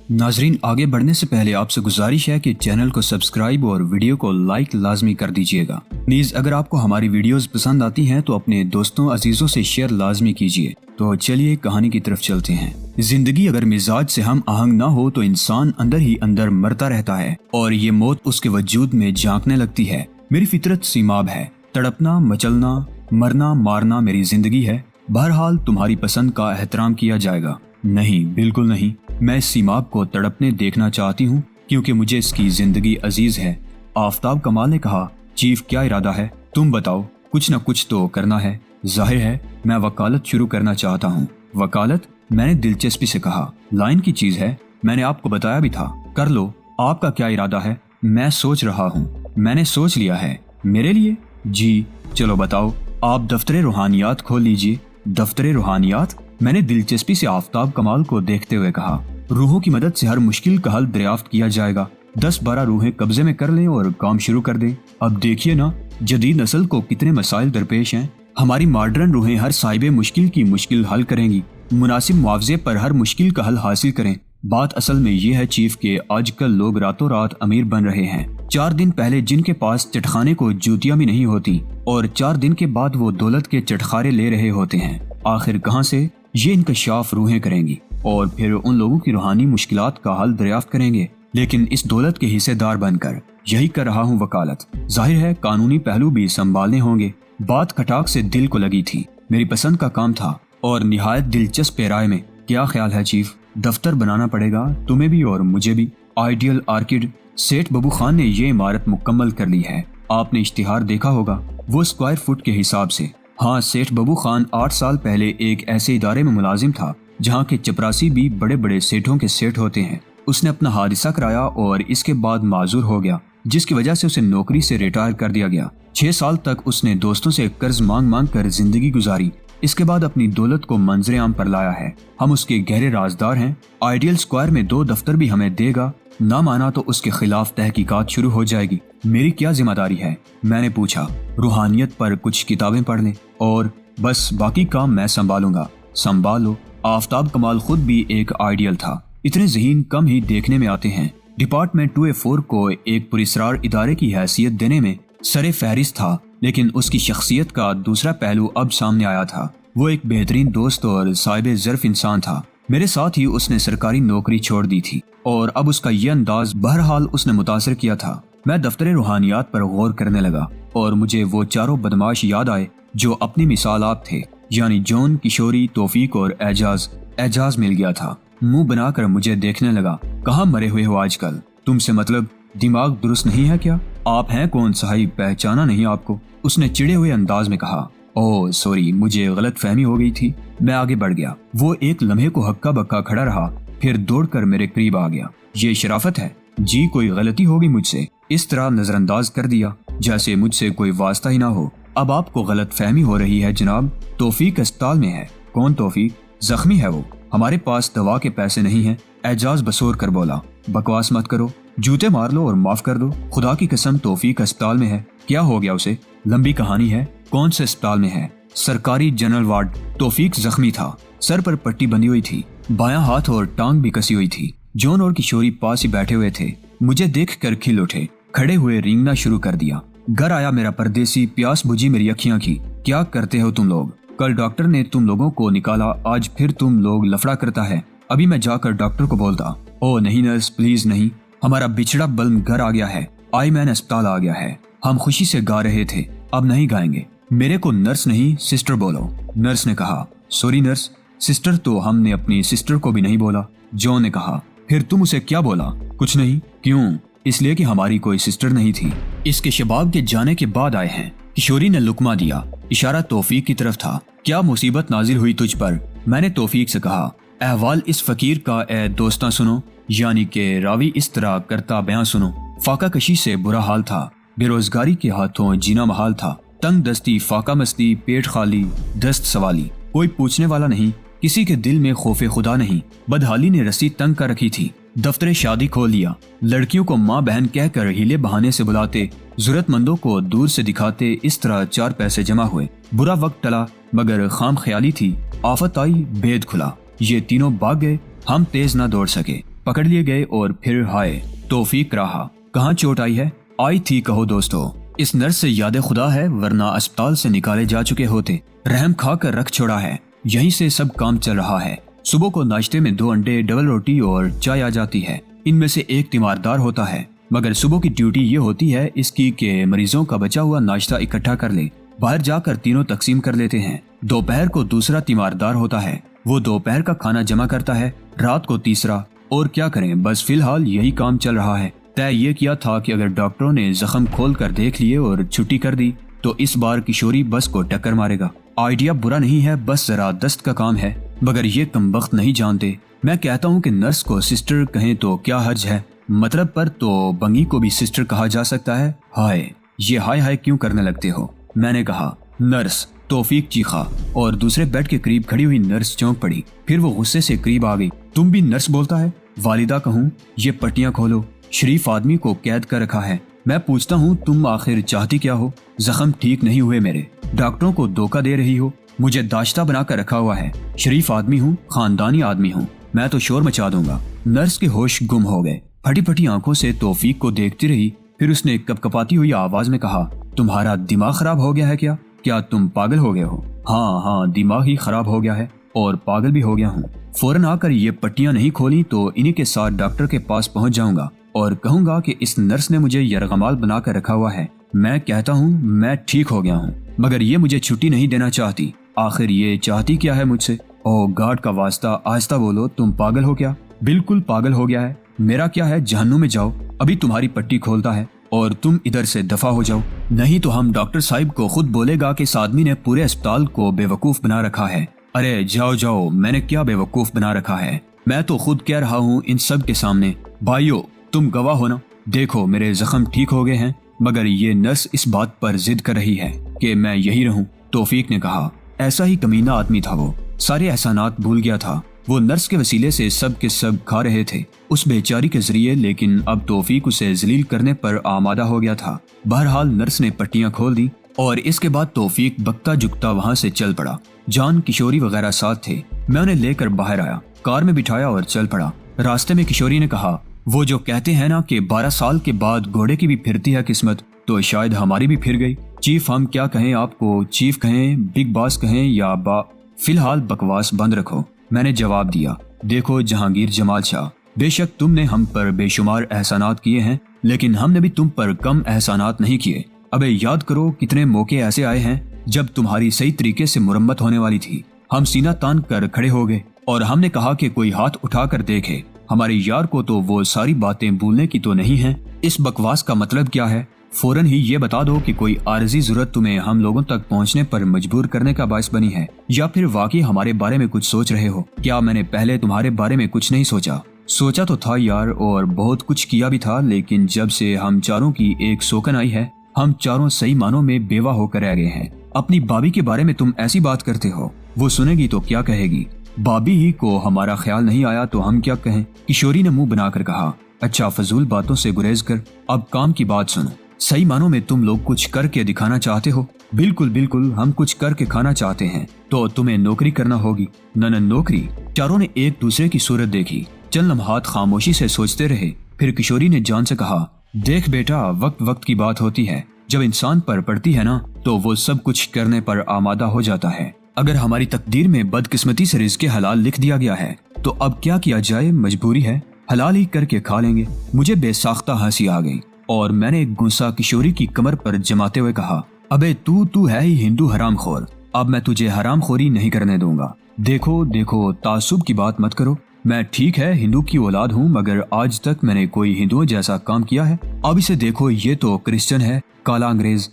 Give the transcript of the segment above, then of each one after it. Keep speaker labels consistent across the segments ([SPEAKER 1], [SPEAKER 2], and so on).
[SPEAKER 1] नाजरीन, आगे बढ़ने से पहले आपसे गुजारिश है कि चैनल को सब्सक्राइब और वीडियो को लाइक लाजमी कर दीजिएगा। प्लीज अगर आपको हमारी वीडियोस पसंद आती हैं तो अपने दोस्तों अजीजों से शेयर लाजमी कीजिए। तो चलिए कहानी की तरफ चलते हैं। जिंदगी अगर मिजाज से हम आहंग ना हो तो इंसान अंदर ही अंदर मरता रहता है और ये मौत उसके वजूद में झांकने लगती है। मेरी फितरत सीमाब है, तड़पना, मचलना, मरना, मारना मेरी जिंदगी है। बहरहाल तुम्हारी पसंद का एहतराम किया जाएगा। नहीं, बिल्कुल नहीं। मैं इस सीमाब को तड़पने देखना चाहती हूँ क्योंकि मुझे इसकी जिंदगी अजीज है। आफताब कमाल ने कहा, चीफ क्या इरादा है? तुम बताओ, कुछ न कुछ तो करना है। जाहिर है मैं वकालत शुरू करना चाहता हूँ। वकालत? मैंने दिलचस्पी से कहा। लाइन की चीज है, मैंने आपको बताया भी था। कर लो। आपका क्या इरादा है? मैं सोच रहा हूँ। मैंने सोच लिया है। मेरे लिए? जी। चलो बताओ। आप दफ्तर रूहानियात खोल लीजिए। दफ्तर रूहानियात? मैंने दिलचस्पी से आफताब कमाल को देखते हुए कहा। रूहों की मदद से हर मुश्किल का हल दरियाफ्त किया जाएगा। 10-12 रूहें कब्जे में कर लें और काम शुरू कर दें। अब देखिए ना, जदीद नस्ल को कितने मसाइल दरपेश हैं। हमारी मॉडर्न रूहें हर साहिबे मुश्किल की मुश्किल हल करेंगी। मुनासिब मुआवजे पर हर मुश्किल का हल हासिल करें। बात असल में ये है चीफ के आजकल लोग रातों रात अमीर बन रहे हैं। 4 दिन पहले जिनके पास चटखाने को जूतियां भी नहीं होती और 4 दिन के बाद वो दौलत के चटखारे ले रहे होते हैं। आखिर कहां से ये इंकशाफ रूहें करेंगी और फिर उन लोगों की रूहानी मुश्किलात का हल दरियाफ्त करेंगे, लेकिन इस दौलत के हिस्सेदार बनकर। यही कर रहा हूँ वकालत। जाहिर है कानूनी पहलू भी संभालने होंगे। बात खटाक से दिल को लगी थी। मेरी पसंद का काम था और निहायत दिलचस्प राय में। क्या ख्याल है चीफ? दफ्तर बनाना पड़ेगा, तुम्हें भी और मुझे भी। Ideal orchid. सेठ बबू खान ने ये इमारत मुकम्मल कर ली है। आपने इश्तिहार देखा होगा, वो स्क्वायर फुट के हिसाब से। हाँ, सेठ बबू खान 8 साल पहले एक ऐसे इदारे में मुलाजिम था जहाँ के चपरासी भी बड़े बड़े सेठों के सेठ होते हैं। उसने अपना हादसा कराया और इसके बाद माजूर हो गया, जिसकी वजह से उसे नौकरी से रिटायर कर दिया गया। 6 साल तक उसने दोस्तों से कर्ज मांग मांग कर जिंदगी गुजारी। इसके बाद अपनी दौलत को मंजरे आम पर लाया है। हम उसके गहरे राजदार हैं। आइडियल स्क्वायर में 2 दफ्तर भी हमें देगा। ना माना तो उसके खिलाफ तहकीकात शुरू हो जाएगी। मेरी क्या जिम्मेदारी है? मैंने पूछा। रूहानियत पर कुछ किताबें पढ़ लें और बस, बाकी काम मैं संभालूंगा। संभालो। आफताब कमाल खुद भी एक आइडियल था। इतने ज़हीन कम ही देखने में आते हैं। डिपार्टमेंट 2A4 को एक पुरस्कार इदारे की हैसियत देने में सरे फहरिस्त था, लेकिन उसकी शख्सियत का दूसरा पहलू अब सामने आया था। वो एक बेहतरीन दोस्त और साहिब ज़र्फ इंसान था। मेरे साथ ही उसने सरकारी नौकरी छोड़ दी थी और अब उसका ये अंदाज बहरहाल उसने मुतासर किया था। मैं दफ्तर रूहानियात पर गौर करने लगा और मुझे वो चारों बदमाश याद आए जो अपनी मिसाल आप थे, यानी जॉन, किशोरी, तौफीक और एजाज। एजाज मिल गया था। मुंह बनाकर मुझे देखने लगा। कहाँ मरे हुए हो आजकल? तुमसे मतलब दिमाग दुरुस्त नहीं है क्या? आप हैं कौन साहिब, पहचाना नहीं आपको? उसने चिड़े हुए अंदाज में कहा। ओह सॉरी, मुझे गलत फहमी हो गई थी। मैं आगे बढ़ गया। वो एक लम्हे को हक्का बक्का खड़ा रहा, फिर दौड़कर मेरे करीब आ गया। ये शराफत है? जी, कोई गलती होगी मुझसे। इस तरह नजरअंदाज कर दिया जैसे मुझसे कोई वास्ता ही ना हो। अब आपको गलत फहमी हो रही है जनाब। तौफीक अस्पताल में है। कौन तौफीक? जख्मी है वो। हमारे पास दवा के पैसे नहीं हैं। एजाज बसोर कर बोला। बकवास मत करो, जूते मार लो और माफ कर दो। खुदा की कसम तौफीक अस्पताल में है। क्या हो गया उसे? लंबी कहानी है। कौन से अस्पताल में है? सरकारी जनरल वार्ड। तौफीक जख्मी था। सर पर पट्टी बंधी हुई थी। बायां हाथ और टांग भी कसी हुई थी। जॉन और किशोरी पास ही बैठे हुए थे। मुझे देख कर खिल उठे। खड़े हुए रेंगना शुरू कर दिया। घर आया मेरा परदेसी, प्यास बुझी मेरी अखियां की। क्या करते हो तुम लोग? कल डॉक्टर ने तुम लोगों को निकाला, आज फिर तुम लोग लफड़ा करता है। अभी मैं जाकर डॉक्टर को बोलता। ओ नहीं नर्स, प्लीज नहीं। हमारा बिछड़ा बल्म घर आ गया है। आई मैन अस्पताल आ गया है। हम खुशी से गा रहे थे, अब नहीं गाएंगे। मेरे को नर्स नहीं सिस्टर बोलो। नर्स ने कहा। सॉरी नर्स, सिस्टर तो हमने अपनी सिस्टर को भी नहीं बोला। जॉन ने कहा। फिर तुम उसे क्या बोला? कुछ नहीं। क्यों? इसलिए कि हमारी कोई सिस्टर नहीं थी। इसके शबाब के जाने के बाद आए हैं। किशोरी ने लुकमा दिया। इशारा तौफीक की तरफ था। क्या मुसीबत नाजिल हुई तुझ पर? मैंने तौफीक से कहा। अहवाल इस फकीर का ए दोस्ता सुनो, यानी के रावी इस तरह करता बयां सुनो। फाका कशी से बुरा हाल था। बेरोजगारी के हाथों जीना महाल था। तंग दस्ती, फाका मस्ती, पेट खाली, दस्त सवाली। कोई पूछने वाला नहीं। किसी के दिल में खौफे खुदा नहीं। बदहाली ने रस्सी तंग कर रखी थी। दफ्तर शादी खोल लिया। लड़कियों को माँ बहन कहकर हीले बहाने से बुलाते, जरूरतमंदों को दूर से दिखाते। इस तरह 4 पैसे जमा हुए। बुरा वक्त टला, मगर खाम ख्याली थी। आफत आई, भेद खुला। ये तीनों भाग गए। हम तेज ना दौड़ सके। पकड़ लिए गए और फिर हाय तौफीक रहा। कहाँ चोट आई है? आई थी कहो दोस्तों। इस नर्स से याद खुदा है, वरना अस्पताल से निकाले जा चुके होते। रहम खा कर रख छोड़ा है। यहीं से सब काम चल रहा है। सुबह को नाश्ते में 2 अंडे, डबल रोटी और चाय आ जाती है। इनमें से एक तीमारदार होता है, मगर सुबह की ड्यूटी ये होती है इसकी कि मरीजों का बचा हुआ नाश्ता इकट्ठा कर ले। बाहर जाकर तीनों तकसीम कर लेते हैं। दोपहर को दूसरा तीमारदार होता है, वो दोपहर का खाना जमा करता है। रात को तीसरा। और क्या करें, बस फिलहाल यही काम चल रहा है। तय ये किया था कि अगर डॉक्टरों ने जख्म खोल कर देख लिए और छुट्टी कर दी तो इस बार किशोरी बस को टक्कर मारेगा। आइडिया बुरा नहीं है, बस जरा दस्त का काम है, मगर ये कमबख्त नहीं जानते। मैं कहता हूँ कि नर्स को सिस्टर कहें तो क्या हर्ज है, मतलब पर तो बंगी को भी सिस्टर कहा जा सकता है। हाय, ये हाय हाय क्यों करने लगते हो? मैंने कहा। नर्स, तौफीक चीखा और दूसरे बेड के करीब खड़ी हुई नर्स चौंक पड़ी। फिर वो गुस्से से करीब आ गई। तुम भी नर्स बोलता है? वालिदा कहूँ, ये पट्टियां खोलो। शरीफ आदमी को कैद कर रखा है। मैं पूछता हूँ तुम आखिर चाहती क्या हो? जख्म ठीक नहीं हुए मेरे, डॉक्टरों को धोखा दे रही हो। मुझे दाश्ता बना कर रखा हुआ है। शरीफ आदमी हूँ, खानदानी आदमी हूँ, मैं तो शोर मचा दूंगा। नर्स के होश गुम हो गए। फटी फटी आंखों से तौफीक को देखती रही। फिर उसने कपकपाती हुई आवाज में कहा, तुम्हारा दिमाग खराब हो गया है क्या? क्या तुम पागल हो गए हो? हाँ, दिमाग ही खराब हो गया है और पागल भी हो गया हूँ। फौरन आकर ये पट्टियां नहीं खोली तो इन्हीं के साथ डॉक्टर के पास पहुंच जाऊंगा और कहूंगा कि इस नर्स ने मुझे यरगमाल बना कर रखा हुआ है। मैं कहता हूँ मैं ठीक हो गया हूँ, मगर ये मुझे छुट्टी नहीं देना चाहती। आखिर ये चाहती क्या है मुझसे? ओ गॉड का वास्ता, आहिस्ता बोलो। तुम पागल हो क्या? बिल्कुल पागल हो गया है। मेरा क्या है, जहन्नुम में जाओ। अभी तुम्हारी पट्टी खोलता है और तुम इधर से दफा हो जाओ, नहीं तो हम डॉक्टर साहब को खुद बोलेगा कि इस आदमी ने पूरे अस्पताल को बेवकूफ बना रखा है। अरे जाओ जाओ, मैंने क्या बेवकूफ बना रखा है? मैं तो खुद कह रहा हूँ इन सब के सामने। भाइयों, तुम गवाह हो ना। देखो मेरे जख्म ठीक हो गए हैं, मगर ये नर्स इस बात पर जिद कर रही है कि मैं यही रहूं। तौफीक ने कहा। ऐसा ही कमीना आदमी था वो, सारे एहसानात भूल गया था। वो नर्स के वसीले से सब के सब खा रहे थे, उस बेचारी के जरिए, लेकिन अब तौफीक उसे जलील करने पर आमादा हो गया था। बहरहाल नर्स ने पट्टियां खोल दी और इसके बाद तौफीक बकता जुकता वहाँ से चल पड़ा। जान, किशोरी वगैरह साथ थे। मैं उन्हें लेकर बाहर आया, कार में बिठाया और चल पड़ा। रास्ते में किशोरी ने कहा, वो जो कहते हैं ना कि 12 साल के बाद घोड़े की भी फिरती है किस्मत, तो शायद हमारी भी फिर गई। चीफ, हम क्या कहें आपको? चीफ कहें, बिग बॉस कहें या फिलहाल बकवास बंद रखो। मैंने जवाब दिया, देखो जहांगीर जमाल शाह, बेशक तुमने हम पर बेशुमार एहसानात किए हैं, लेकिन हमने भी तुम पर कम एहसानात नहीं किए। अबे याद करो कितने मौके ऐसे आए हैं जब तुम्हारी सही तरीके से मुरम्मत होने वाली थी। हम सीना तान कर खड़े हो गए और हमने कहा कि कोई हाथ उठा कर देखे। हमारे यार को तो वो सारी बातें भूलने की तो नहीं है। इस बकवास का मतलब क्या है? फौरन ही ये बता दो कि कोई आर्जी जरूरत तुम्हें हम लोगों तक पहुंचने पर मजबूर करने का बायस बनी है, या फिर वाकई हमारे बारे में कुछ सोच रहे हो। क्या मैंने पहले तुम्हारे बारे में कुछ नहीं सोचा? सोचा तो था यार, और बहुत कुछ किया भी था, लेकिन जब से हम चारों की एक सोकन आई है, हम चारों सही मानों में बेवा होकर रह गए हैं। अपनी भाभी के बारे में तुम ऐसी बात करते हो, वो सुनेगी तो क्या कहेगी? भाभी ही को हमारा ख्याल नहीं आया तो हम क्या कहें? किशोरी ने मुंह बनाकर कहा। अच्छा, फजूल बातों से गुरेज कर, अब काम की बात सुनो। सही मानों में तुम लोग कुछ करके दिखाना चाहते हो? बिल्कुल बिल्कुल, हम कुछ करके खाना चाहते हैं। तो तुम्हें नौकरी करना होगी। न नौकरी। चारों ने एक दूसरे की सूरत देखी, चंद लम्हात खामोशी से सोचते रहे। फिर किशोरी ने जान से कहा, देख बेटा, वक्त वक्त की बात होती है। जब इंसान पर पड़ती है ना, तो वो सब कुछ करने पर आमादा हो जाता है। अगर हमारी तकदीर में बदकिस्मती से रिज़्क़े हलाल लिख दिया गया है, तो अब क्या किया जाए, मजबूरी है, हलाल ही करके खा लेंगे। मुझे बेसाख्ता हंसी आ गई और मैंने एक गुस्सा किशोरी की कमर पर जमाते हुए कहा, अबे तू है ही हिंदू हरामखोर, अब मैं तुझे हरामखोरी नहीं करने दूंगा। देखो तासुब की बात मत करो। मैं ठीक है हिंदू की औलाद हूँ, मगर आज तक मैंने कोई हिंदुओं जैसा काम किया है? अब इसे देखो, ये तो क्रिश्चियन है, काला अंग्रेज।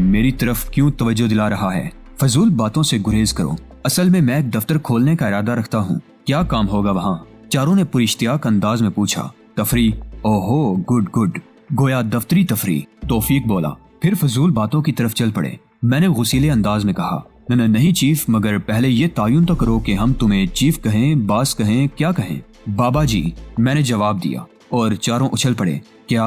[SPEAKER 1] मेरी तरफ क्यों तवज्जो दिला रहा है? फजूल बातों से गुरेज करो। असल में मैं एक दफ्तर खोलने का इरादा रखता हूँ। क्या काम होगा वहाँ? चारों ने पुरिश्तियाक अंदाज में पूछा। तफरी। ओहो, गुड। गोया दफ्तरी तफरी, तौफीक बोला। फिर फजूल बातों की तरफ चल पड़े। मैंने गुस्सीले अंदाज में कहा, नहीं चीफ, मगर पहले ये तायुन तो करो कि हम तुम्हें चीफ कहें, बास कहें, क्या कहें? बाबा जी, मैंने जवाब दिया और चारों उछल पड़े। क्या?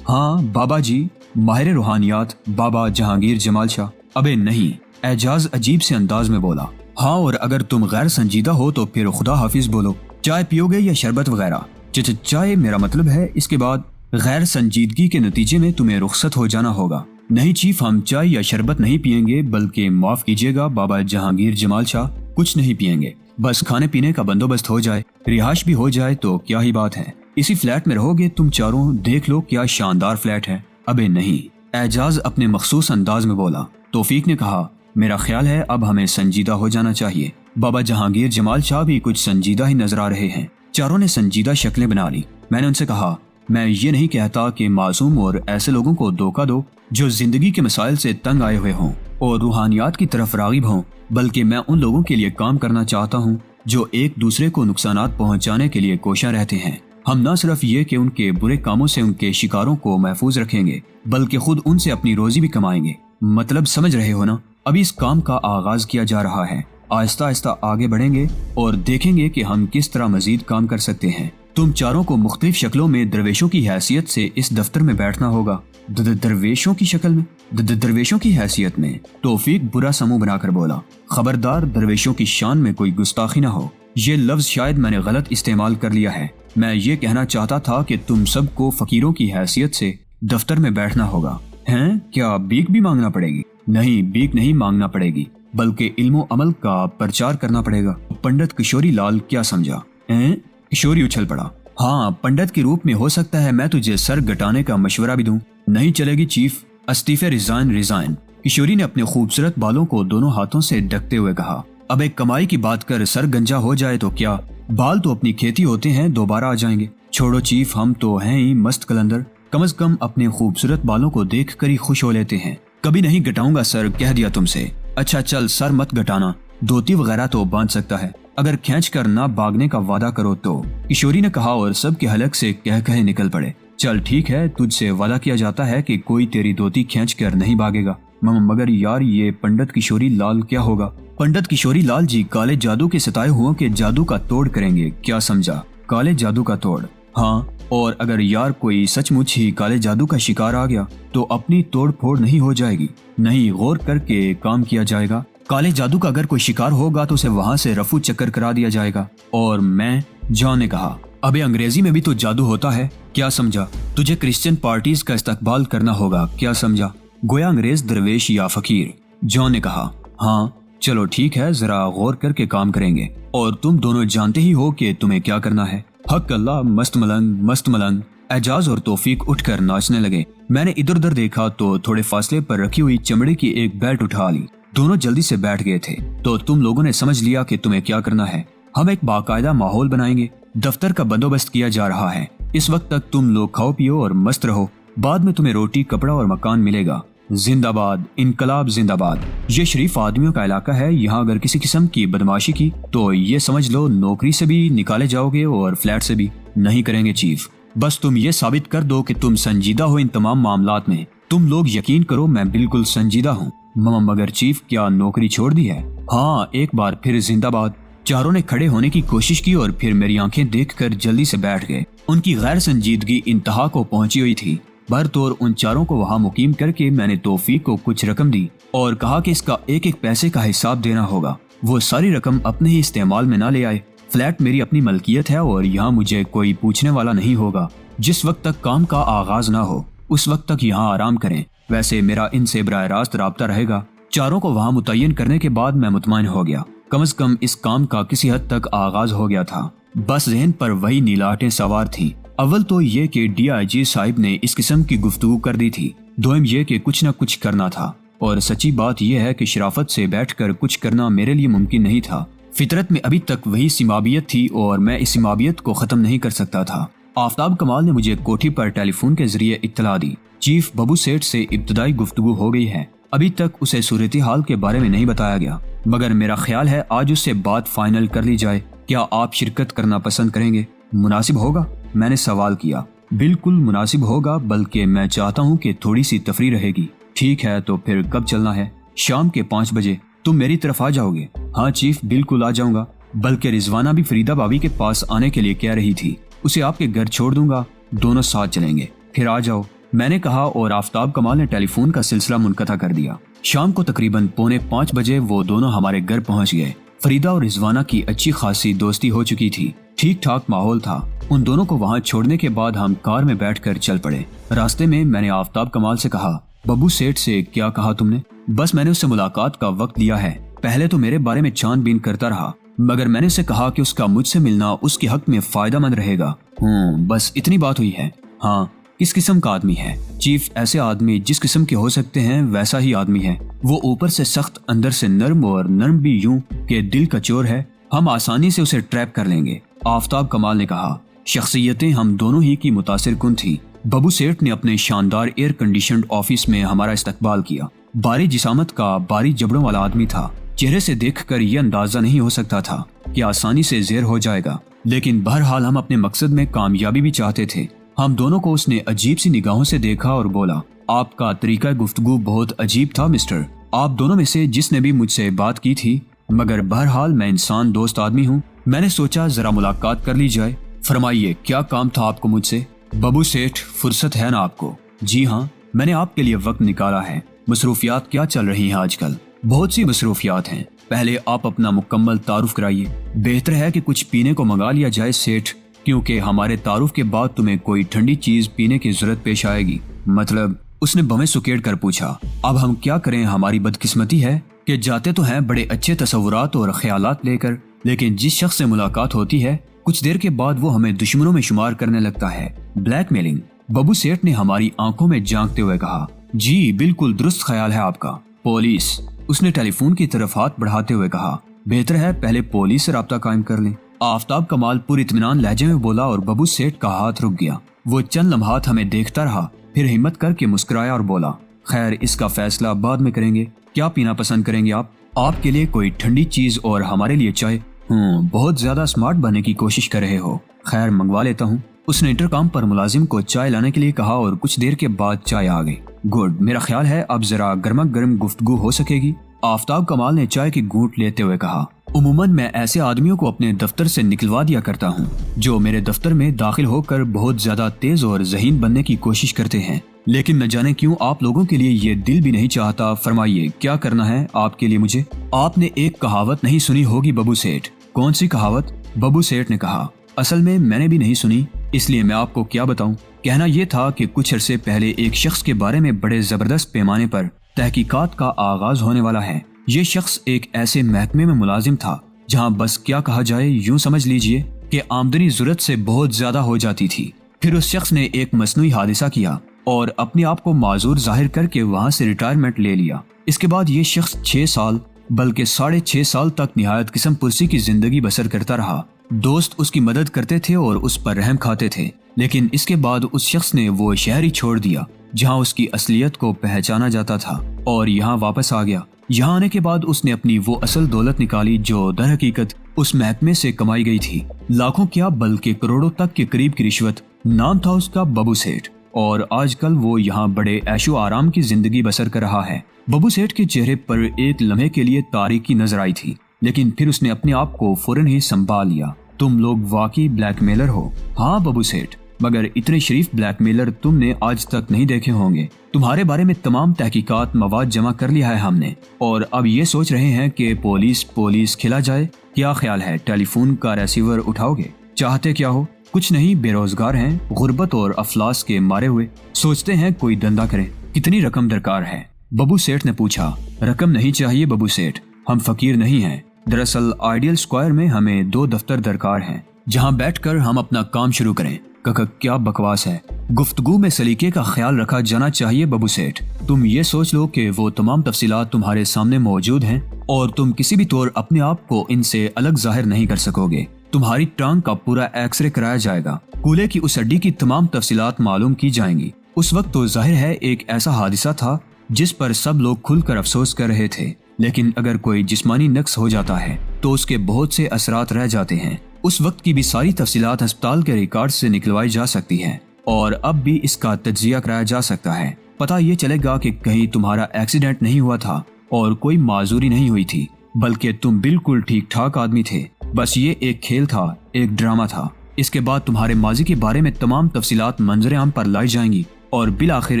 [SPEAKER 1] हाँ बाबा जी, माहिर रूहानियात बाबा जहांगीर जमाल शाह। अबे नहीं, एजाज अजीब से अंदाज में बोला। हाँ, और अगर तुम गैर संजीदा हो तो फिर खुदा हाफिज बोलो। चाय पियोगे या शरबत वगैरह? चाहे मेरा मतलब है इसके बाद गैर संजीदगी के नतीजे में तुम्हें रुखसत हो जाना होगा। नहीं चीफ, हम चाय या शरबत नहीं पियेंगे, बल्कि माफ कीजिएगा बाबा जहांगीर जमाल शाह, कुछ नहीं पियेंगे। बस खाने पीने का बंदोबस्त हो जाए, रिहाइश भी हो जाए तो क्या ही बात है। इसी फ्लैट में रहोगे तुम चारों, देख लो क्या शानदार फ्लैट है। अबे नहीं, एजाज अपने मखसूस अंदाज में बोला। तौफीक ने कहा, मेरा ख्याल है अब हमें संजीदा हो जाना चाहिए। बाबा जहांगीर जमाल शाह भी कुछ संजीदा ही नजर आ रहे हैं। चारों ने संजीदा शक्लें बना ली। मैंने उनसे कहा, मैं ये नहीं कहता कि मासूम और ऐसे लोगों को धोखा दो जो जिंदगी के मसाइल से तंग आए हुए हों और रूहानियात की तरफ रागिब हों, बल्कि मैं उन लोगों के लिए काम करना चाहता हूँ जो एक दूसरे को नुकसानात पहुँचाने के लिए कोशिश रहते हैं। हम न सिर्फ ये कि उनके बुरे कामों से उनके शिकारों को महफूज रखेंगे, बल्कि खुद उनसे अपनी रोजी भी कमाएंगे। मतलब समझ रहे हो ना? अभी इस काम का आगाज किया जा रहा है। आहिस्ता आहिस्ता आगे बढ़ेंगे और देखेंगे कि हम किस तरह मजीद काम कर सकते हैं। तुम चारों को मुख्तलिफ शक्लों में दरवेशों की हैसियत से इस दफ्तर में बैठना होगा। दरवेशों की शक्ल में? दरवेशों की हैसियत में? तौफीक बुरा समूह बनाकर बोला, खबरदार दरवेशों की शान में कोई गुस्ताखी ना हो। ये लफ्ज शायद मैंने गलत इस्तेमाल कर लिया है। मैं ये कहना चाहता था कि तुम सबको फकीरों की हैसियत से दफ्तर में बैठना होगा। हैं? क्या भीख भी मांगना पड़ेगी? नहीं, भीख नहीं मांगना पड़ेगी, बल्कि इल्मो अमल का प्रचार करना पड़ेगा। पंडित किशोरी लाल क्या समझा? किशोरी उछल पड़ा। हाँ, पंडित के रूप में हो सकता है मैं तुझे सर गटाने का मशवरा भी दूं। नहीं चलेगी चीफ, अस्तीफे रिजाइन। किशोरी ने अपने खूबसूरत बालों को दोनों हाथों से ढकते हुए कहा, अब एक कमाई की बात कर, सर गंजा हो जाए तो क्या, बाल तो अपनी खेती होते हैं, दोबारा आ जाएंगे। छोड़ो चीफ, हम तो हैं ही मस्त कलंदर, कम से कम अपने खूबसूरत बालों को देख कर ही खुश हो लेते हैं। कभी नहीं घटाऊंगा सर, कह दिया तुमसे। अच्छा चल, सर मत घटाना, धोती वगैरह तो बांध सकता है, अगर खींच कर ना भागने का वादा करो तो, किशोरी ने कहा और सबके हलक से कह कहे निकल पड़े। चल ठीक है, तुझसे वादा किया जाता है कि कोई तेरी धोती खींच कर नहीं भागेगा। मगर यार ये पंडित किशोरी लाल क्या होगा? पंडित किशोरी लाल जी काले जादू के सताए हुओं के जादू का तोड़ करेंगे, क्या समझा? काले जादू का तोड़? हाँ, और अगर यार कोई सचमुच ही काले जादू का शिकार आ गया तो अपनी तोड़ फोड़ नहीं हो जाएगी? नहीं, गौर करके काम किया जाएगा। काले जादू का अगर कोई शिकार होगा तो उसे वहाँ से रफू चक्कर करा दिया जाएगा। और मैं, जॉन ने कहा, अबे अंग्रेजी में भी तो जादू होता है, क्या समझा? तुझे क्रिश्चियन पार्टीज का इस्तकबाल करना होगा, क्या समझा? गोया अंग्रेज दरवेश या फकीर। जॉन ने कहा, हाँ चलो ठीक है, जरा गौर करके काम करेंगे, और तुम दोनों जानते ही हो कि तुम्हें क्या करना है। हक अल्लाह, मस्त मलंग। एजाज और तौफीक उठकर नाचने लगे। मैंने इधर उधर देखा तो थोड़े फासले पर रखी हुई चमड़े की एक बेल्ट उठा ली। दोनों जल्दी से बैठ गए थे। तो तुम लोगों ने समझ लिया कि तुम्हें क्या करना है। हम एक बाकायदा माहौल बनाएंगे, दफ्तर का बंदोबस्त किया जा रहा है। इस वक्त तक तुम लोग खाओ पियो और मस्त रहो, बाद में तुम्हें रोटी कपड़ा और मकान मिलेगा। जिंदाबाद, इनकलाब जिंदाबाद। ये शरीफ आदमियों का इलाका है, यहाँ अगर किसी किस्म की बदमाशी की तो ये समझ लो नौकरी से भी निकाले जाओगे और फ्लैट से भी। नहीं करेंगे चीफ, बस तुम ये साबित कर दो कि तुम संजीदा हो इन तमाम मामलात में। तुम लोग यकीन करो मैं बिल्कुल संजीदा हूँ। मगर चीफ, क्या नौकरी छोड़ दी है? हाँ, एक बार फिर जिंदाबाद। चारों ने खड़े होने की कोशिश की और फिर मेरी आंखें देखकर जल्दी से बैठ गए। उनकी गैर संजीदगी इंतहा को पहुंची हुई थी। बरतौर उन चारों को वहां मुकीम करके मैंने तौफीक को कुछ रकम दी और कहा कि इसका एक एक पैसे का हिसाब देना होगा। वो सारी रकम अपने ही इस्तेमाल में ना ले आए। फ्लैट मेरी अपनी मलकियत है और यहाँ मुझे कोई पूछने वाला नहीं होगा। जिस वक्त तक काम का आगाज ना हो उस वक्त तक यहाँ आराम करें। वैसे मेरा इनसे बराह रास्त राब्ता रहेगा। चारों को वहाँ मुतय्यन करने के बाद मैं मुतमईन हो गया। कम से कम इस काम का किसी हद तक आगाज हो गया था। बस ज़हन पर वही नीलाहटें सवार थीं। अव्वल तो ये कि DIG साहिब ने इस किस्म की गुफ्तगू कर दी थी। दोम ये कि कुछ न कुछ करना था। और सच्ची बात यह है कि शराफत से बैठकर कुछ करना मेरे लिए मुमकिन नहीं था। फितरत में अभी तक वही सिमाबियत थी और मैं इस सिमाबियत को ख़त्म नहीं कर सकता था। आफ्ताब कमाल ने मुझे कोठी पर टेलीफोन के जरिए इत्तला दी, चीफ बबू सेठ से इब्तदाई गुफ्तगू हो गई है। अभी तक उसे सूरत हाल के बारे में नहीं बताया गया, मगर मेरा ख्याल है आज उससे बात फाइनल कर ली जाए। क्या आप शिरकत करना पसंद करेंगे? मुनासिब होगा? मैंने सवाल किया। बिल्कुल मुनासिब होगा, बल्कि मैं चाहता हूँ कि थोड़ी सी तफरी रहेगी। ठीक है, तो फिर कब चलना है? शाम के 5 बजे। तुम मेरी तरफ आ जाओगे? हाँ चीफ, बिल्कुल आ जाऊंगा। बल्कि रिजवाना भी फरीदा भाभी के पास आने के लिए कह रही थी। उसे आपके घर छोड़ दूंगा, दोनों साथ चलेंगे। फिर आ जाओ, मैंने कहा और आफ्ताब कमाल ने टेलीफोन का सिलसिला मुनक़ता कर दिया। शाम को तकरीबन 4:45 बजे वो दोनों हमारे घर पहुंच गए। फरीदा और रिजवाना की अच्छी खासी दोस्ती हो चुकी थी। ठीक ठाक माहौल था। उन दोनों को वहाँ छोड़ने के बाद हम कार में बैठकर चल पड़े। रास्ते में मैंने आफ्ताब कमाल से कहा, बब्बू सेठ से क्या कहा तुमने? बस मैंने उससे मुलाकात का वक्त लिया है। पहले तो मेरे बारे में छानबीन करता रहा, मगर मैंने उसे कहा कि उसका मुझसे मिलना उसके हक में फायदेमंद रहेगा। बस इतनी बात हुई है। हाँ, किस किस्म का आदमी है? चीफ ऐसे आदमी जिस किस्म के हो सकते हैं वैसा ही आदमी है। वो ऊपर से सख्त, अंदर से नर्म, और नर्म भी यूं कि दिल का चोर है। हम आसानी से उसे ट्रैप कर लेंगे। आफ्ताब कमाल ने कहा। शख्सियतें हम दोनों ही की मुतासिर कुन थी। बब्बू सेठ ने अपने शानदार एयर कंडीशनड ऑफिस में हमारा इस्तकबाल किया। बारी जिसामत का, बारी जबड़ों वाला आदमी था। चेहरे से देखकर यह अंदाजा नहीं हो सकता था कि आसानी से ज़ेर हो जाएगा, लेकिन बहरहाल हम अपने मकसद में कामयाबी भी चाहते थे। हम दोनों को उसने अजीब सी निगाहों से देखा और बोला, आपका तरीका गुफ्तगू बहुत अजीब था मिस्टर। आप दोनों में से जिसने भी मुझसे बात की थी, मगर बहरहाल मैं इंसान दोस्त आदमी हूँ। मैंने सोचा जरा मुलाकात कर ली जाए। फरमाइए, क्या काम था आपको मुझसे? बब्बू सेठ, फुर्सत है ना आपको? जी हाँ, मैंने आपके लिए वक्त निकाला है। मसरूफियात क्या चल रही हैं आजकल? बहुत सी मसरूफियात हैं। पहले आप अपना मुकम्मल तारुफ कराइए। बेहतर है कि कुछ पीने को मंगा लिया जाए सेठ, क्योंकि हमारे तारुफ के बाद तुम्हें कोई ठंडी चीज पीने की जरूरत पेश आएगी। मतलब? उसने बमें सुकेड़ कर पूछा। अब हम क्या करें, हमारी बदकिस्मती है कि जाते तो हैं बड़े अच्छे तसव्वुरात और ख्यालात लेकर, लेकिन जिस शख्स से मुलाकात होती है कुछ देर के बाद वो हमें दुश्मनों में शुमार करने लगता है। ब्लैकमेलिंग। बब्बू सेठ ने हमारी आंखों में झांकते हुए कहा। जी बिल्कुल दुरुस्त ख्याल है आपका। पुलिस। उसने टेलीफोन की तरफ हाथ बढ़ाते हुए कहा। बेहतर है पहले पुलिस से राब्ता कायम कर लें। आफ्ताब कमाल पूरी इत्मीनान लहजे में बोला और बब्बू सेठ का हाथ रुक गया। वो चंद लम्हात हमें देखता रहा, फिर हिम्मत करके मुस्कुराया और बोला, खैर इसका फैसला बाद में करेंगे। क्या पीना पसंद करेंगे आप? आपके लिए कोई ठंडी चीज और हमारे लिए चाय। बहुत ज्यादा स्मार्ट बनने की कोशिश कर रहे हो। खैर मंगवा लेता हूँ। उसने इंटरकॉम पर मुलाजिम को चाय लाने के लिए कहा और कुछ देर के बाद चाय आ गई। गुड, मेरा ख्याल है अब जरा गर्मा गर्म गुफ्तगू हो सकेगी। आफ्ताब कमाल ने चाय की घूंट लेते हुए कहा। उमूमन मैं ऐसे आदमियों को अपने दफ्तर से निकलवा दिया करता हूँ जो मेरे दफ्तर में दाखिल होकर बहुत ज्यादा तेज और ज़हीन बनने की कोशिश करते हैं, लेकिन न जाने क्यों आप लोगों के लिए ये दिल भी नहीं चाहता। फरमाइए क्या करना है आपके लिए मुझे? आपने एक कहावत नहीं सुनी होगी बब्बू सेठ। कौन सी कहावत? बब्बू सेठ ने कहा। असल में मैंने भी नहीं सुनी, इसलिए मैं आपको क्या बताऊं। कहना यह था कि कुछ अरसे पहले एक शख्स के बारे में बड़े जबरदस्त पैमाने पर तहकीकात का आगाज होने वाला है। ये शख्स एक ऐसे महकमे में मुलाजिम था जहां बस क्या कहा जाए, यूं समझ लीजिए कि आमदनी जरूरत से बहुत ज्यादा हो जाती थी। फिर उस शख्स ने एक मसनूई हादिसा किया और अपने आप को माजूर जाहिर करके वहां से रिटायरमेंट ले लिया। इसके बाद ये शख्स 6 साल बल्कि 6.5 साल तक निहायत किस्म पुरसी की जिंदगी बसर करता रहा। दोस्त उसकी मदद करते थे और उस पर रहम खाते थे, लेकिन इसके बाद उस शख्स ने वो शहर ही छोड़ दिया जहां उसकी असलियत को पहचाना जाता था और यहाँ वापस आ गया। यहाँ आने के बाद उसने अपनी वो असल दौलत निकाली जो दर हकीकत उस महकमे से कमाई गई थी। लाखों क्या बल्कि करोड़ों तक के करीब की रिश्वत। नाम था उसका बब्बू सेठ और आजकल वो यहाँ बड़े ऐशो आराम की जिंदगी बसर कर रहा है। बब्बू सेठ के चेहरे पर एक लम्हे के लिए तारीकी नजर आई थी, लेकिन फिर उसने अपने आप को फौरन ही संभाल लिया। तुम लोग वाकई ब्लैकमेलर हो। हाँ बब्बू सेठ, मगर इतने शरीफ ब्लैकमेलर तुमने आज तक नहीं देखे होंगे। तुम्हारे बारे में तमाम तहकीकात मवाद जमा कर लिया है हमने और अब ये सोच रहे हैं कि पुलिस खिला जाए। क्या ख्याल है, टेलीफोन का रिसीवर उठाओगे? चाहते क्या हो? कुछ नहीं, बेरोजगार हैं, गुर्बत और अफलास के मारे हुए, सोचते हैं कोई धंधा करें। कितनी रकम दरकार है? बब्बू सेठ ने पूछा। रकम नहीं चाहिए बब्बू सेठ, हम फकीर नहीं हैं। दरअसल आइडियल स्क्वायर में हमें 2 दफ्तर दरकार हैं जहां बैठकर हम अपना काम शुरू करें। कका क्या बकवास है। गुफ्तगू में सलीके का ख्याल रखा जाना चाहिए बब्बू सेठ। तुम ये सोच लो कि वो तमाम तफसीलात तुम्हारे सामने मौजूद हैं और तुम किसी भी तौर अपने आप को इनसे अलग जाहिर नहीं कर सकोगे। तुम्हारी टांग का पूरा एक्सरे कराया जाएगा, कूल्हे की उस हड्डी की तमाम तफसीलात मालूम की जाएंगी। उस वक्त तो जाहिर है एक ऐसा हादिसा था जिस पर सब लोग खुलकर अफसोस कर रहे थे, लेकिन अगर कोई जिस्मानी नक्स हो जाता है तो उसके बहुत से असरात रह जाते हैं। उस वक्त की भी सारी तफसीलात अस्पताल के रिकॉर्ड से निकलवाई जा सकती है और अब भी इसका तज्जिया कराया जा सकता है। पता ये चलेगा कि कहीं तुम्हारा एक्सीडेंट नहीं हुआ था और कोई माजूरी नहीं हुई थी, बल्कि तुम बिल्कुल ठीक ठाक आदमी थे। बस ये एक खेल था, एक ड्रामा था। इसके बाद तुम्हारे माजी के बारे में तमाम तफसीलात मंजर आम पर लाई जाएंगी اور بالآخر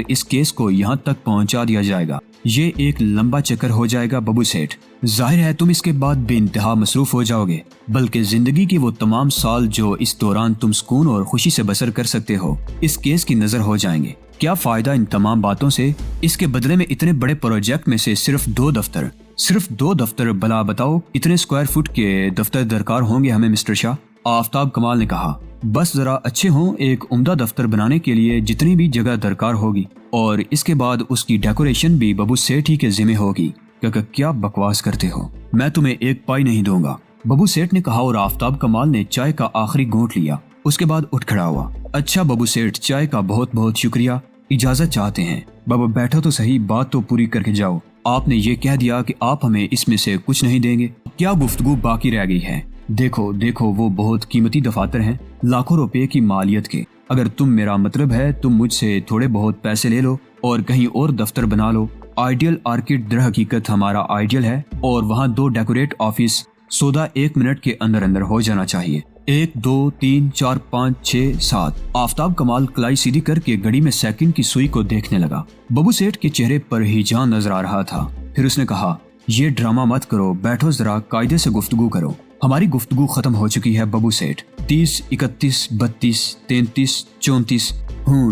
[SPEAKER 1] اس کیس کو یہاں تک پہنچا دیا جائے گا۔ یہ ایک لمبا چکر ہو جائے گا ببو سیٹھ۔ ظاہر ہے تم اس کے بعد بے انتہا مصروف ہو جاؤ گے، بلکہ زندگی کے وہ تمام سال جو اس دوران تم سکون اور خوشی سے بسر کر سکتے ہو اس کیس کی نظر ہو جائیں گے۔ کیا فائدہ ان تمام باتوں سے؟ اس کے بدلے میں اتنے بڑے پروجیکٹ میں سے صرف دو دفتر بلا بتاؤ اتنے اسکوائر فٹ کے دفتر درکار ہوں گے ہمیں مسٹر شاہ؟ آفتاب کمال نے کہا۔ بس ذرا اچھے ہوں، ایک عمدہ دفتر بنانے کے لیے جتنی بھی جگہ درکار ہوگی اور اس کے بعد اس کی ڈیکوریشن بھی ببو سیٹھ ہی کے ذمہ ہوگی۔ کیا بکواس کرتے ہو؟ میں تمہیں ایک پائی نہیں دوں گا، ببو سیٹھ نے کہا اور آفتاب کمال نے چائے کا آخری گھونٹ لیا۔ اس کے بعد اٹھ کھڑا ہوا۔ اچھا ببو سیٹھ، چائے کا بہت بہت شکریہ، اجازت چاہتے ہیں؟ بابا بیٹھو تو صحیح، بات تو پوری کر کے جاؤ۔ آپ نے یہ کہہ دیا کہ آپ ہمیں اس میں سے کچھ نہیں دیں گے، کیا گفتگو باقی رہ گئی ہے؟ دیکھو وہ بہت قیمتی دفاتر ہیں، لاکھوں روپے کی مالیت کے۔ اگر تم میرا مطلب ہے تم مجھ سے تھوڑے بہت پیسے لے لو اور کہیں اور دفتر بنا لو۔ آئیڈیل آرکڈ در حقیقت ہمارا آئیڈیل ہے اور وہاں 2 ڈیکوریٹ آفس، سودا 1 منٹ کے اندر ہو جانا چاہیے۔ 1 2 3 4 5 6 7۔ آفتاب کمال کلائی سیدھی کر کے گھڑی میں سیکنڈ کی سوئی کو دیکھنے لگا۔ ببو سیٹھ کے چہرے پر ہیجان نظر آ رہا تھا۔ پھر اس نے کہا، یہ ڈرامہ مت کرو، بیٹھو ذرا قاعدے سے گفتگو کرو۔ ہماری گفتگو ختم ہو چکی ہے ببو سیٹھ۔ 30 31 32 33 34۔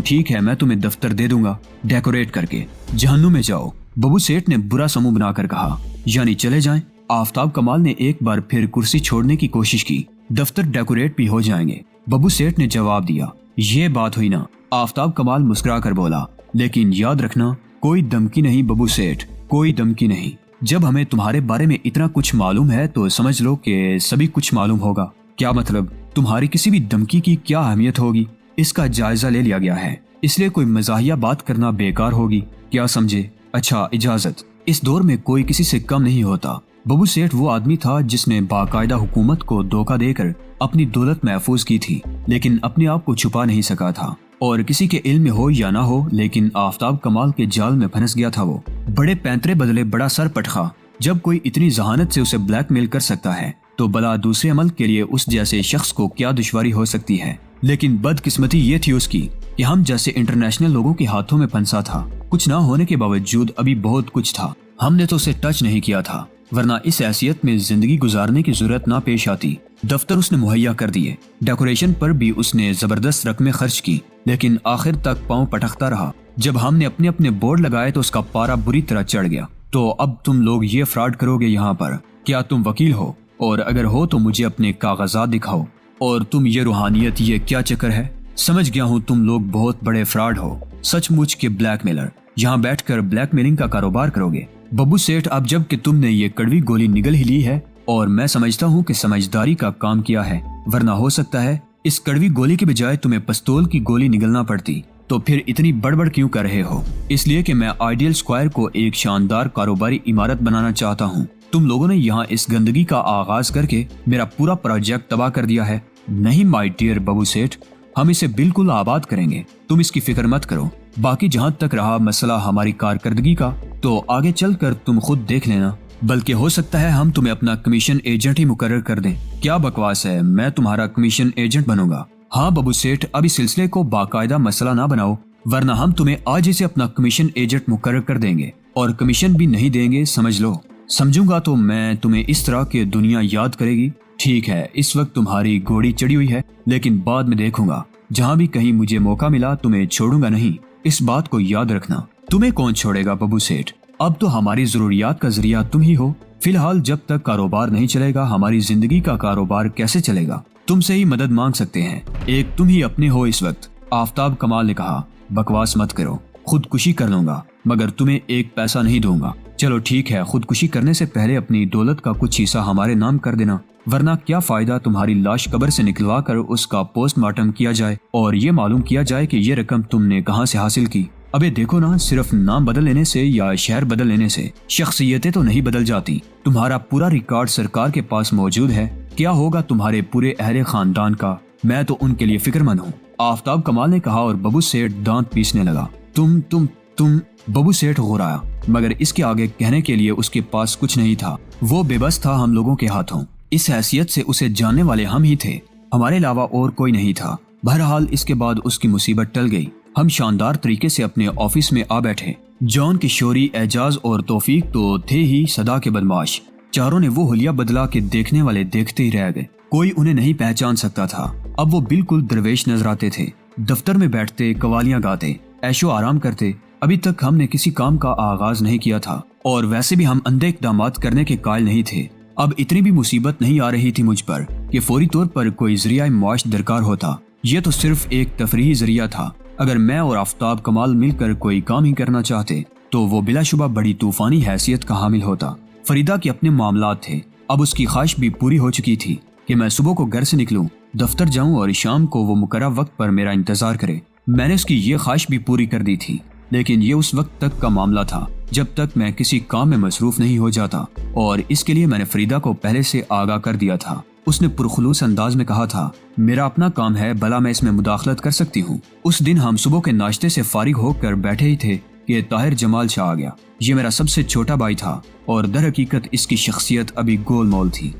[SPEAKER 1] ٹھیک ہے، میں تمہیں دفتر دے دوں گا ڈیکوریٹ کر کے، جہنم میں جاؤ۔ ببو سیٹھ نے برا سمو بنا کر کہا، یعنی چلے جائیں؟ آفتاب کمال نے ایک بار پھر کرسی چھوڑنے کی کوشش کی۔ دفتر ڈیکوریٹ بھی ہو جائیں گے، ببو سیٹھ نے جواب دیا۔ یہ بات ہوئی نا؟ آفتاب کمال مسکرا کر بولا، لیکن یاد رکھنا کوئی دھمکی نہیں ببو سیٹھ، کوئی دھمکی نہیں۔ جب ہمیں تمہارے بارے میں اتنا کچھ معلوم ہے تو سمجھ لو کہ سبھی کچھ معلوم ہوگا۔ کیا مطلب؟ تمہاری کسی بھی دھمکی کی کیا اہمیت ہوگی؟ اس کا جائزہ لے لیا گیا ہے، اس لیے کوئی مزاحیہ بات کرنا بیکار ہوگی، کیا سمجھے؟ اچھا اجازت۔ اس دور میں کوئی کسی سے کم نہیں ہوتا۔ ببو سیٹھ وہ آدمی تھا جس نے باقاعدہ حکومت کو دھوکہ دے کر اپنی دولت محفوظ کی تھی، لیکن اپنے آپ کو چھپا نہیں سکا تھا، اور کسی کے علم میں ہو یا نہ ہو لیکن آفتاب کمال کے جال میں پھنس گیا تھا وہ۔ بڑے پینترے بدلے بڑا سر پٹخا، جب کوئی اتنی ذہانت سے اسے بلیک میل کر سکتا ہے تو بلا دوسرے عمل کے لیے اس جیسے شخص کو کیا دشواری ہو سکتی ہے۔ لیکن بدقسمتی یہ تھی اس کی کہ ہم جیسے انٹرنیشنل لوگوں کے ہاتھوں میں پھنسا تھا۔ کچھ نہ ہونے کے باوجود ابھی بہت کچھ تھا، ہم نے تو اسے ٹچ نہیں کیا تھا، ورنہ اس حیثیت میں زندگی گزارنے کی ضرورت نہ پیش آتی۔ دفتر اس نے مہیا کر دیے، ڈیکوریشن پر بھی اس نے زبردست رقمیں خرچ کی، لیکن آخر تک پاؤں پٹکتا رہا۔ جب ہم نے اپنے اپنے بورڈ لگائے تو اس کا پارا بری طرح چڑھ گیا۔ تو اب تم لوگ یہ فراڈ کرو گے یہاں پر؟ کیا تم وکیل ہو؟ اور اگر ہو تو مجھے اپنے کاغذات دکھاؤ۔ اور تم یہ روحانیت، یہ کیا چکر ہے؟ سمجھ گیا ہوں تم لوگ بہت بڑے فراڈ ہو، سچ مچ کے بلیک میلر، یہاں بیٹھ کر بلیک میلنگ کا کاروبار کرو گے۔ ببو سیٹھ، اب جب کہ تم نے یہ کڑوی گولی نگل ہی لی ہے، اور میں سمجھتا ہوں کہ سمجھداری کا کام کیا ہے، ورنہ ہو سکتا ہے اس کڑوی گولی کے بجائے تمہیں پستول کی گولی نگلنا پڑتی، تو پھر اتنی بڑبڑ کیوں کر رہے ہو؟ اس لیے کہ میں آئیڈیل اسکوائر کو ایک شاندار کاروباری عمارت بنانا چاہتا ہوں۔ تم لوگوں نے یہاں اس گندگی کا آغاز کر کے میرا پورا پروجیکٹ تباہ کر دیا ہے۔ نہیں مائی ڈیئر ببو سیٹھ، ہم اسے بالکل آباد کریں گے، تم اس کی فکر مت کرو۔ باقی جہاں تک رہا مسئلہ ہماری کارکردگی کا، تو آگے چل کر تم خود دیکھ لینا، بلکہ ہو سکتا ہے ہم تمہیں اپنا کمیشن ایجنٹ ہی مقرر کر دیں۔ کیا بکواس ہے، میں تمہارا کمیشن ایجنٹ بنوں گا؟ ہاں ببو سیٹھ، اب اس سلسلے کو باقاعدہ مسئلہ نہ بناؤ، ورنہ ہم تمہیں آج ہی سے اپنا کمیشن ایجنٹ مقرر کر دیں گے، اور کمیشن بھی نہیں دیں گے، سمجھ لو۔ سمجھوں گا تو میں تمہیں اس طرح کہ دنیا یاد کرے گی۔ ٹھیک ہے، اس وقت تمہاری گھوڑی چڑھی ہوئی ہے، لیکن بعد میں دیکھوں گا، جہاں بھی کہیں مجھے موقع ملا تمہیں چھوڑوں گا نہیں، اس بات کو یاد رکھنا۔ تمہیں کون چھوڑے گا ببو سیٹھ؟ اب تو ہماری ضروریات کا ذریعہ تم ہی ہو۔ فی الحال جب تک کاروبار نہیں چلے گا، ہماری زندگی کا کاروبار کیسے چلے گا؟ تم سے ہی مدد مانگ سکتے ہیں، ایک تم ہی اپنے ہو اس وقت۔ آفتاب کمال نے کہا، بکواس مت کرو، خودکشی کر لوں گا مگر تمہیں ایک پیسہ نہیں دوں گا۔ چلو ٹھیک ہے، خودکشی کرنے سے پہلے اپنی دولت کا کچھ حصہ ہمارے نام کر دینا، ورنہ کیا فائدہ تمہاری لاش قبر سے نکلوا کر اس کا پوسٹ مارٹم کیا جائے اور یہ معلوم کیا جائے کہ یہ رقم تم نے کہاں سے حاصل کی۔ ابے دیکھو نا، صرف نام بدل لینے سے یا شہر بدل لینے سے شخصیتیں تو نہیں بدل جاتی۔ تمہارا پورا ریکارڈ سرکار کے پاس موجود ہے، کیا ہوگا تمہارے پورے اہل خاندان کا؟ میں تو ان کے لیے فکر مند ہوں، آفتاب کمال نے کہا، اور ببو سیٹھ دانت پیسنے لگا۔ تم ببو سیٹھ غرایا، مگر اس کے آگے کہنے کے لیے اس کے پاس کچھ نہیں تھا۔ وہ بے بس تھا ہم لوگوں کے ہاتھوں، اس حیثیت سے اسے جاننے والے ہم ہی تھے، ہمارے علاوہ اور کوئی نہیں تھا۔ بہرحال اس کے بعد اس کی مصیبت ٹل گئی، ہم شاندار طریقے سے اپنے آفس میں آ بیٹھے۔ جان کی شوری، اعجاز اور توفیق تو تھے ہی صدا کے بدماش۔ چاروں نے وہ حلیہ بدلا کہ دیکھنے والے دیکھتے ہی رہ گئے، کوئی انہیں نہیں پہچان سکتا تھا۔ اب وہ بالکل درویش نظر آتے تھے، دفتر میں بیٹھتے، قوالیاں گاتے، عیش و آرام کرتے۔ ابھی تک ہم نے کسی کام کا آغاز نہیں کیا تھا، اور ویسے بھی ہم اندھے اقدامات کرنے کے قائل نہیں تھے۔ اب اتنی بھی مصیبت نہیں آ رہی تھی مجھ پر کہ فوری طور پر کوئی ذریعہ معاش درکار ہوتا۔ یہ تو صرف ایک تفریحی ذریعہ تھا۔ اگر میں اور آفتاب کمال مل کر کوئی کام ہی کرنا چاہتے تو وہ بلا شبہ بڑی طوفانی حیثیت کا حامل ہوتا۔ فریدہ کے اپنے معاملات تھے، اب اس کی خواہش بھی پوری ہو چکی تھی کہ میں صبح کو گھر سے نکلوں، دفتر جاؤں اور شام کو وہ مقررہ وقت پر میرا انتظار کرے۔ میں نے اس کی یہ خواہش بھی پوری کر دی تھی، لیکن یہ اس وقت تک کا معاملہ تھا جب تک میں کسی کام میں مصروف نہیں ہو جاتا، اور اس کے لیے میں نے فریدہ کو پہلے سے آگاہ کر دیا تھا۔ اس نے پرخلوص انداز میں کہا تھا، میرا اپنا کام ہے، بھلا میں اس میں مداخلت کر سکتی ہوں۔ اس دن ہم صبح کے ناشتے سے فارغ ہو کر بیٹھے ہی تھے کہ طاہر جمال شاہ آ گیا۔ یہ میرا سب سے چھوٹا بھائی تھا، اور در حقیقت اس کی شخصیت ابھی گول مول تھی۔